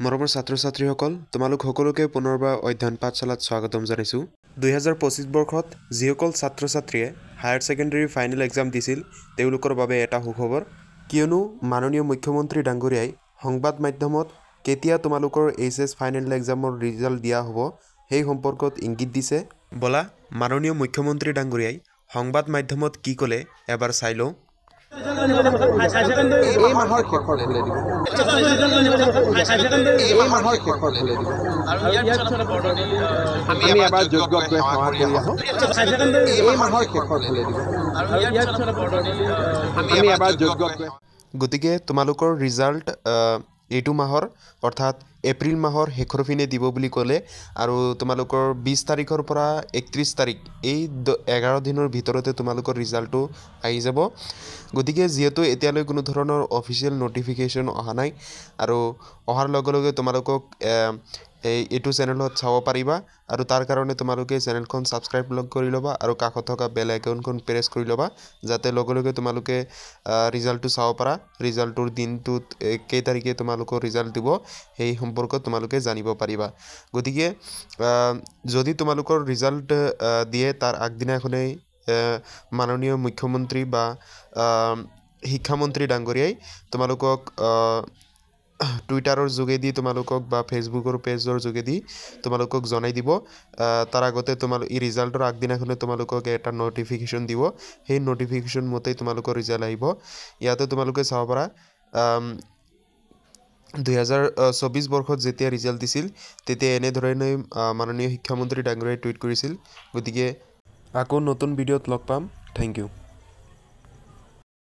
মৰমৰ ছাত্ৰ-ছাত্ৰীসকল তোমালোক সকলোকে পুনৰবাৰ অধ্যয়ন পাঠশালাত স্বাগতম জনাইছোঁ 2025 বৰ্ষত যিসকল ছাত্ৰ-ছাত্ৰীয়ে হায়াৰ ছেকেণ্ডাৰী ফাইনেল এক্সাম দিছিল তেওঁলোকৰ বাবে এটা সুখবৰ কিয়নো মাননীয় মুখ্যমন্ত্ৰী ডাঙৰীয়াই সংবাদ মাধ্যমত কেতিয়া তোমালোকৰ এইচএছ ফাইনেল এক্সামৰ ৰিজাল্ট দিয়া হ'ব সেই সম্পৰ্কত ইংগিত দিছে বলা মাননীয় মুখ্যমন্ত্ৰী ডাঙৰীয়াই সংবাদ মাধ্যমত কি ক'লে এবাৰ চাই লওঁ এই মাহৰ শেষৰ ফালে দিব এই মাহৰ শেষৰ ফালে দিব আমি এবাৰ যোগ্যকৈ সেৱা কৰি আহোঁ এই মাহৰ শেষৰ ফালে দিব আমি এবাৰ যোগ্যকৈ গতিকে তোমালোকৰ ৰিজাল্ট এইটো মাহৰ অৰ্থাৎ এপ্ৰিল মাহৰ শেষৰ পিনে দিব বুলি ক'লে আৰু তোমালোকৰ 20 তাৰিখৰ পৰা 31 তাৰিখ এই 11 দিনৰ ভিতৰতে তোমালোকৰ ৰিজাল্টটো আহি যাব গতিকে যেহেতু এতিয়ালৈ কোনো ধৰণৰ অফিচিয়েল নোটিফিকেশন অহা নাই আৰু অহাৰ লগে লগে তোমালোকক এইটো চেনেলত চাব পাৰিবা আৰু তাৰ কাৰণে তোমালোকে চেনেলখন সাবস্ক্ৰাইব কৰি ল'বা আৰু কাষত থকা বেল আইকনখন প্ৰেছ কৰি ল'বা যাতে লগে লগে তোমালোকে ৰিজাল্টটো চাব পাৰা ৰিজাল্টৰ দিনটোত কেই তাৰিখে তোমালোকৰ ৰিজাল্ট দিব সেই সম্পৰ্কত তোমালোকে জানিব পাৰিবা গতিকে যদি তোমালোকৰ ৰিজাল্ট দিয়ে তাৰ আগদিনাখনেই মাননীয় মুখ্যমন্ত্ৰী বা শিক্ষামন্ত্ৰী ডাঙৰীয়াই তোমালোকক টুইটাৰৰ যোগেদি তোমালোকক বা ফেসবুকৰ পেজৰ যোগেদি তোমালোকক জনাই দিব তাৰ আগতে তোমালোক এই ৰিজাল্টৰ আগদিনাখনে তোমালোকক এটা নোটিফিকেশন দিব সেই নোটিফিকেশন মতে তোমালোকৰ ৰিজাল্ট আহিব ইয়াতে তোমালোকে চাব পাৰা 2024 বৰ্ষত যেতিয়া ৰিজাল্ট দিছিল তেতিয়া এনে ধৰণে মাননীয় শিক্ষামন্ত্ৰী ডাঙৰীয়াই টুইট কৰিছিল গতিকে আকৌ নতুন ভিডিঅ'ত লগ পাম থ্যাংক ইউ